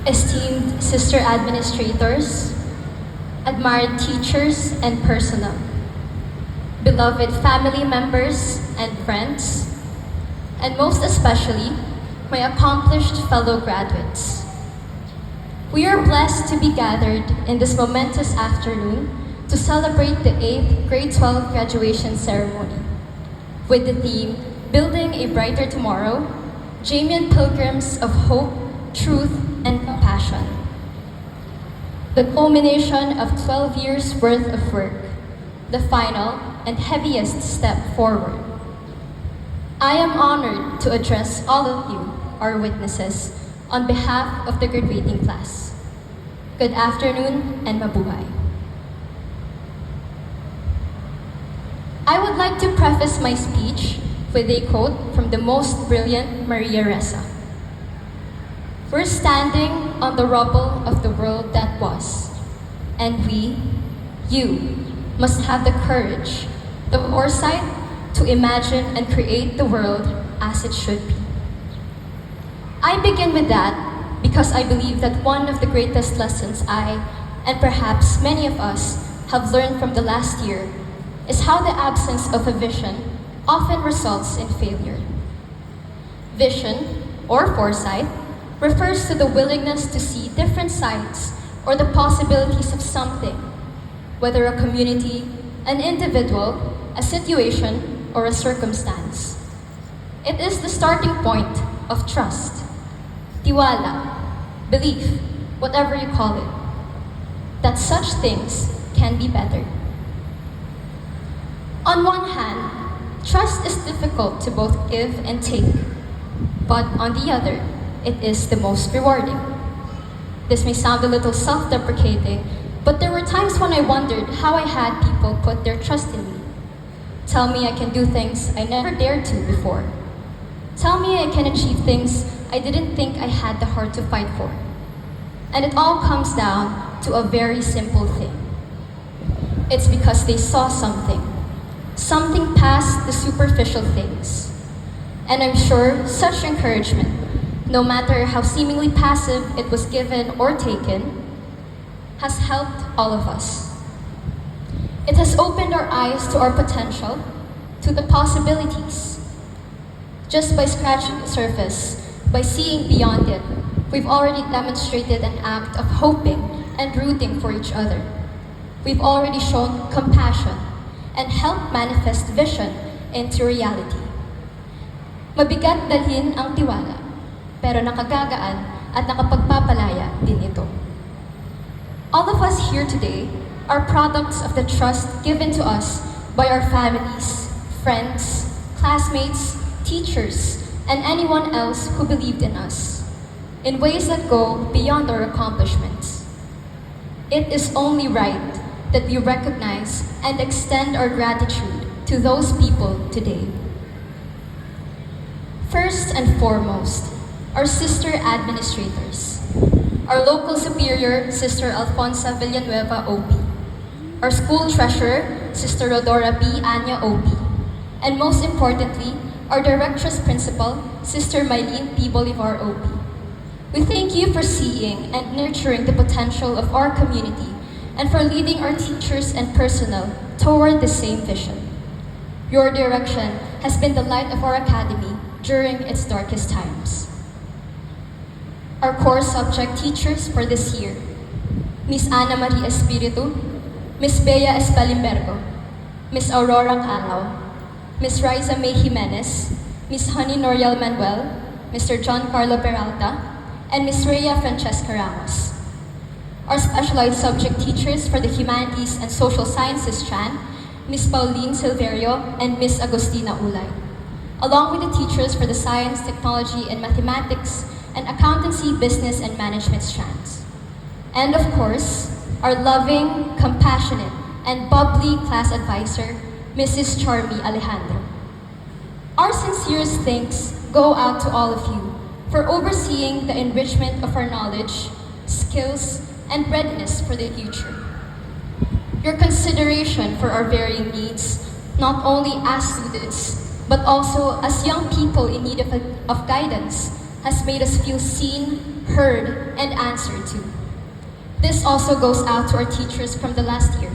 esteemed sister administrators, admired teachers and personnel, beloved family members and friends, and most especially, my accomplished fellow graduates. We are blessed to be gathered in this momentous afternoon to celebrate the 8th grade 12 graduation ceremony with the theme, Building a Brighter Tomorrow, Jamian Pilgrims of Hope, Truth, and Compassion. The culmination of 12 years' worth of work, the final and heaviest step forward. I am honored to address all of you, our witnesses, on behalf of the graduating class. Good afternoon and mabuhay. I would like to preface my speech with a quote from the most brilliant Maria Ressa. We're standing on the rubble of the world that was, and we, you, must have the courage, the foresight to imagine and create the world as it should be. I begin with that because I believe that one of the greatest lessons I, and perhaps many of us, have learned from the last year is how the absence of a vision often results in failure. Vision, or foresight, refers to the willingness to see different sides or the possibilities of something, whether a community, an individual, a situation, or a circumstance. It is the starting point of trust, tiwala, belief, whatever you call it, that such things can be better. On one hand, trust is difficult to both give and take, but on the other, it is the most rewarding. This may sound a little self-deprecating, but there were times when I wondered how I had people put their trust in me. Tell me I can do things I never dared to before. Tell me I can achieve things I didn't think I had the heart to fight for. And it all comes down to a very simple thing. It's because they saw something past the superficial things. And I'm sure such encouragement, no matter how seemingly passive it was given or taken, has helped all of us. It has opened our eyes to our potential, to the possibilities. Just by scratching the surface, by seeing beyond it, we've already demonstrated an act of hoping and rooting for each other. We've already shown compassion and helped manifest vision into reality. Mabigat dalhin ang tiwala, pero nakagagaan at nakapagpapalaya din ito. All of us here today are products of the trust given to us by our families, friends, classmates, teachers, and anyone else who believed in us, in ways that go beyond our accomplishments. It is only right that we recognize and extend our gratitude to those people today. First and foremost, our sister administrators, our local superior, Sister Alfonsa Villanueva OP, our school treasurer, Sister Rodora B. Anya OP, and most importantly, our directress principal, Sister Mylene P. Bolivar OP. We thank you for seeing and nurturing the potential of our community and for leading our teachers and personnel toward the same vision. Your direction has been the light of our academy during its darkest times. Our core subject teachers for this year, Miss Ana Maria Espiritu, Miss Bea Espalimbergo, Miss Aurora Calao, Miss Riza May Jimenez, Miss Honey Noriel Manuel, Mr. John Carlo Peralta, and Miss Rhea Francesca Ramos. Our specialized subject teachers for the Humanities and Social Sciences Strand, Miss Pauline Silverio and Miss Agustina Ulay, along with the teachers for the Science, Technology, and Mathematics and Accountancy, Business, and Management strands. And of course, our loving, compassionate, and bubbly class advisor, Mrs. Charmy Alejandro. Our sincerest thanks go out to all of you for overseeing the enrichment of our knowledge, skills, and readiness for the future. Your consideration for our varying needs, not only as students, but also as young people in need of guidance, has made us feel seen, heard, and answered to. This also goes out to our teachers from the last year.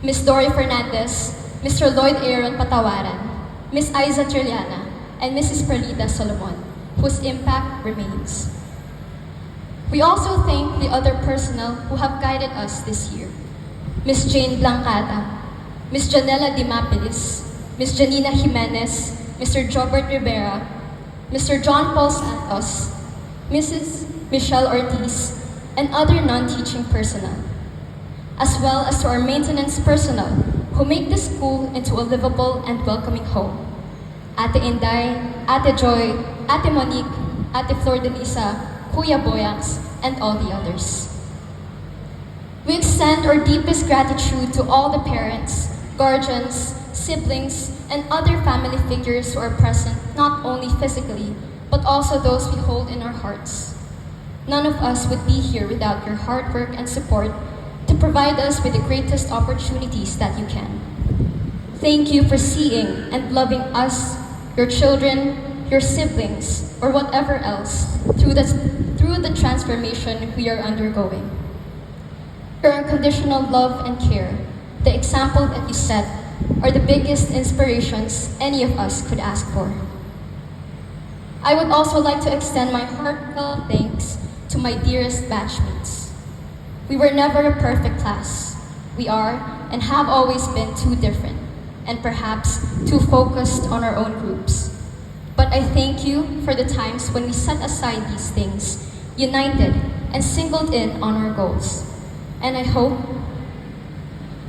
Ms. Dory Fernandez, Mr. Lloyd Aaron Patawaran, Ms. Aiza Trillaنا, and Mrs. Perlita Solomon, whose impact remains. We also thank the other personnel who have guided us this year. Ms. Jane Blancada, Ms. Janela Dimapelis, Ms. Janina Jimenez, Mr. Jobert Rivera, Mr. John Paul Santos, Mrs. Michelle Ortiz, and other non-teaching personnel, as well as to our maintenance personnel who make this school into a livable and welcoming home. Ate Inday, Ate Joy, Ate Monique, Ate Flor de Lisa, Kuya Boyax, and all the others. We extend our deepest gratitude to all the parents, guardians, siblings, and other family figures who are present not only physically, but also those we hold in our hearts. None of us would be here without your hard work and support to provide us with the greatest opportunities that you can. Thank you for seeing and loving us, your children, your siblings, or whatever else through the transformation we are undergoing. Your unconditional love and care, the example that you set, are the biggest inspirations any of us could ask for. I would also like to extend my heartfelt thanks to my dearest batchmates. We were never a perfect class. We are and have always been too different, and perhaps too focused on our own groups. But I thank you for the times when we set aside these things, united and singled in on our goals. And I hope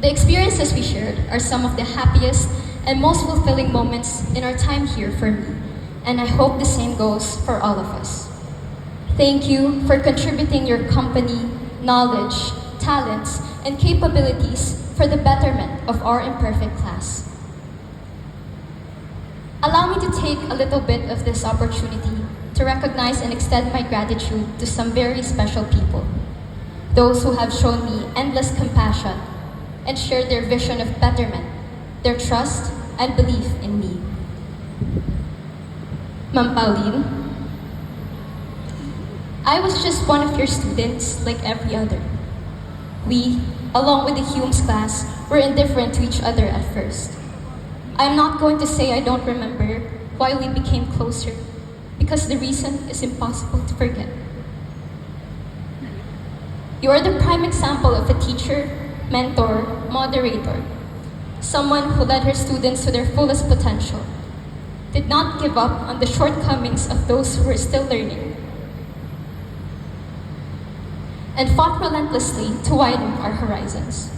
the experiences we shared are some of the happiest and most fulfilling moments in our time here for me. And I hope the same goes for all of us. Thank you for contributing your company, knowledge, talents, and capabilities for the betterment of our imperfect class. Allow me to take a little bit of this opportunity to recognize and extend my gratitude to some very special people. Those who have shown me endless compassion and shared their vision of betterment, their trust and belief in me. Ma'am Pauline, I was just one of your students like every other. We, along with the Humes class, were indifferent to each other at first. I'm not going to say I don't remember why we became closer, because the reason is impossible to forget. You are the prime example of a teacher, mentor, moderator, someone who led her students to their fullest potential, did not give up on the shortcomings of those who were still learning, and fought relentlessly to widen our horizons.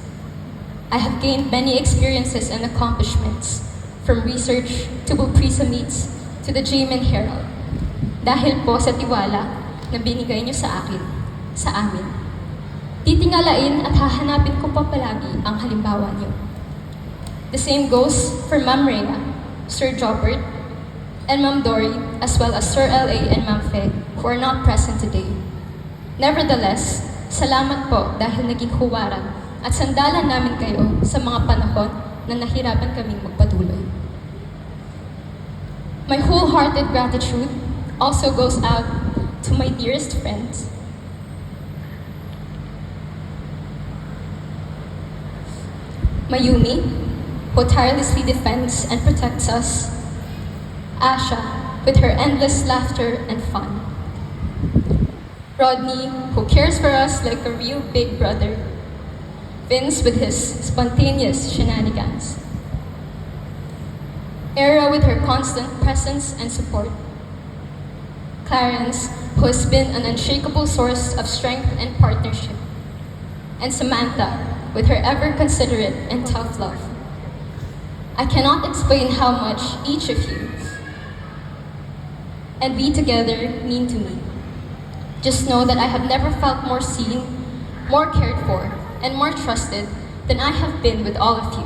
I have gained many experiences and accomplishments, from research to Buprisa meets to the Jamin Herald, dahil po sa tiwala na binigay niyo sa akin, sa amin. Titingalain at hahanapin ko pa palagi ang halimbawa niyo. The same goes for Ma'am Rhea, Sir Jobert, and Ma'am Dory, as well as Sir L.A. and Ma'am Fe, who are not present today. Nevertheless, salamat po dahil naging huwaran at sandalan namin kayo sa mga panahon na nahirapan kaming magpatuloy. My wholehearted gratitude also goes out to my dearest friends. Mayumi, who tirelessly defends and protects us. Asha, with her endless laughter and fun. Rodney, who cares for us like a real big brother. Vince, with his spontaneous shenanigans. Era, with her constant presence and support. Clarence, who has been an unshakable source of strength and partnership. And Samantha, with her ever considerate and tough love. I cannot explain how much each of you and we together mean to me. Just know that I have never felt more seen, more cared for, and more trusted than I have been with all of you.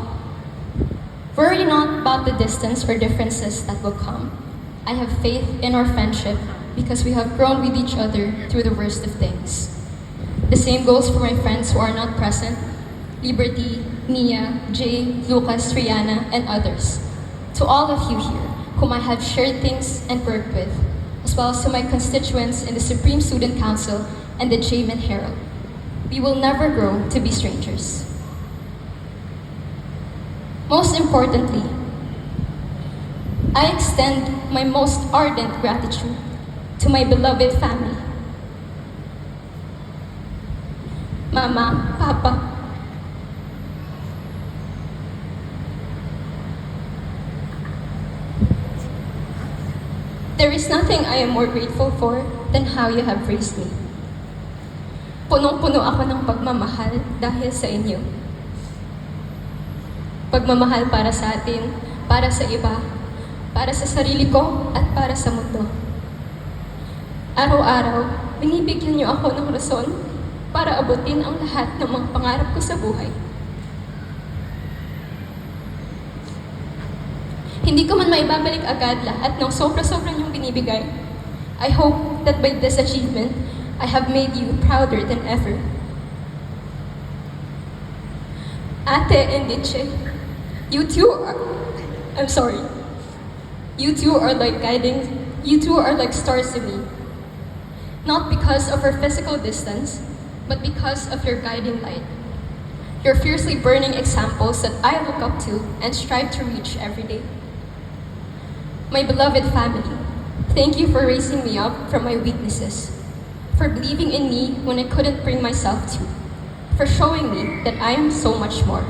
Worry not about the distance or differences that will come. I have faith in our friendship because we have grown with each other through the worst of things. The same goes for my friends who are not present, Liberty, Mia, Jay, Lucas, Rihanna, and others. To all of you here, whom I have shared things and worked with, as well as to my constituents in the Supreme Student Council and the Jamin Herald. We will never grow to be strangers. Most importantly, I extend my most ardent gratitude to my beloved family. Mama, Papa, there is nothing I am more grateful for than how you have raised me. Punong-puno ako ng pagmamahal dahil sa inyo. Pagmamahal para sa atin, para sa iba, para sa sarili ko at para sa mundo. Araw-araw, binibigyan niyo ako ng rason para abutin ang lahat ng mga pangarap ko sa buhay. Hindi ko man maibabalik agad lahat ng sobra-sobra niyong binibigay. I hope that by this achievement, I have made you prouder than ever. Ate and Diche, you two are like stars to me. Not because of our physical distance, but because of your guiding light. Your fiercely burning examples that I look up to and strive to reach every day. My beloved family, thank you for raising me up from my weaknesses, for believing in me when I couldn't bring myself to, for showing me that I am so much more.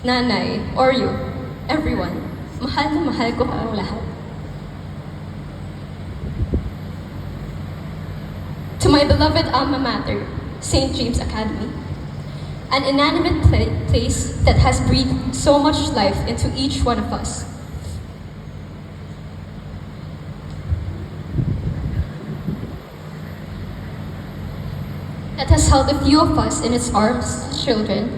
Nanay, Oreo, everyone, mahal na mahal ko ang lahat. To my beloved alma mater, St. James Academy, an inanimate place that has breathed so much life into each one of us. That has held a few of us in its arms as children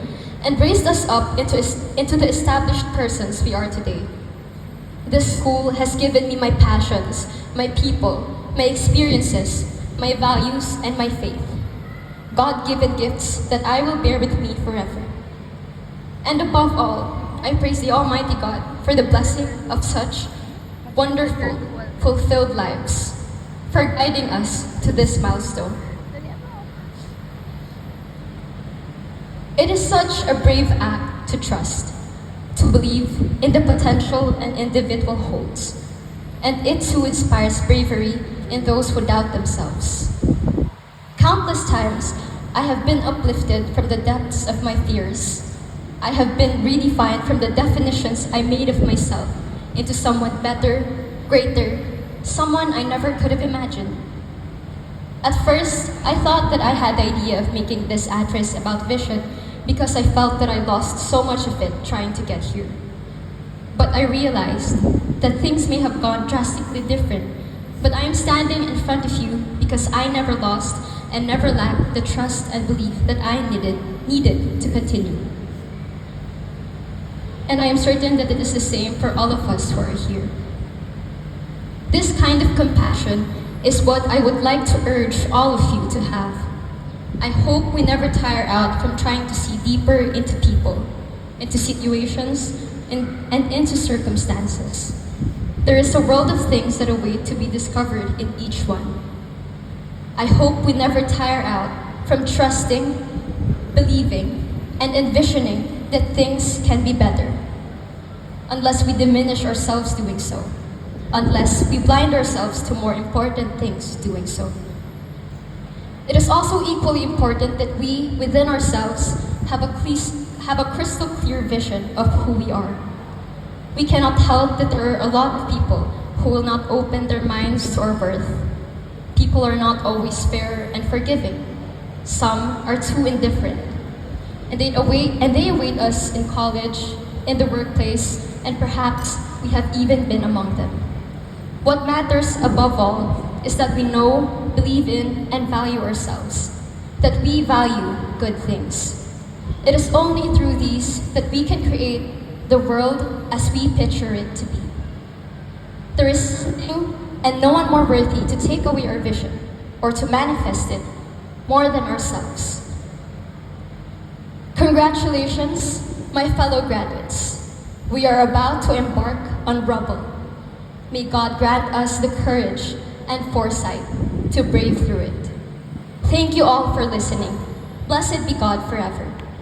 and raised us up into the established persons we are today. This school has given me my passions, my people, my experiences, my values, and my faith. God-given gifts that I will bear with me forever. And above all, I praise the Almighty God for the blessing of such wonderful, fulfilled lives, for guiding us to this milestone. It is such a brave act to trust, to believe in the potential an individual holds, and it too inspires bravery in those who doubt themselves. Countless times, I have been uplifted from the depths of my fears. I have been redefined from the definitions I made of myself into someone better, greater, someone I never could have imagined. At first, I thought that I had the idea of making this address about vision because I felt that I lost so much of it trying to get here. But I realized that things may have gone drastically different, but I am standing in front of you because I never lost and never lacked the trust and belief that I needed to continue. And I am certain that it is the same for all of us who are here. This kind of compassion is what I would like to urge all of you to have. I hope we never tire out from trying to see deeper into people, into situations, and into circumstances. There is a world of things that await to be discovered in each one. I hope we never tire out from trusting, believing, and envisioning that things can be better, unless we diminish ourselves doing so, unless we blind ourselves to more important things doing so. It is also equally important that we, within ourselves, have a crystal clear vision of who we are. We cannot help that there are a lot of people who will not open their minds to our worth. People are not always fair and forgiving. Some are too indifferent. And they await us in college, in the workplace, and perhaps we have even been among them. What matters above all is that we know, believe in, and value ourselves, that we value good things. It is only through these that we can create the world as we picture it to be. There is nothing and no one more worthy to take away our vision or to manifest it more than ourselves. Congratulations, my fellow graduates. We are about to embark on rubble. May God grant us the courage and foresight to brave through it. Thank you all for listening. Blessed be God forever.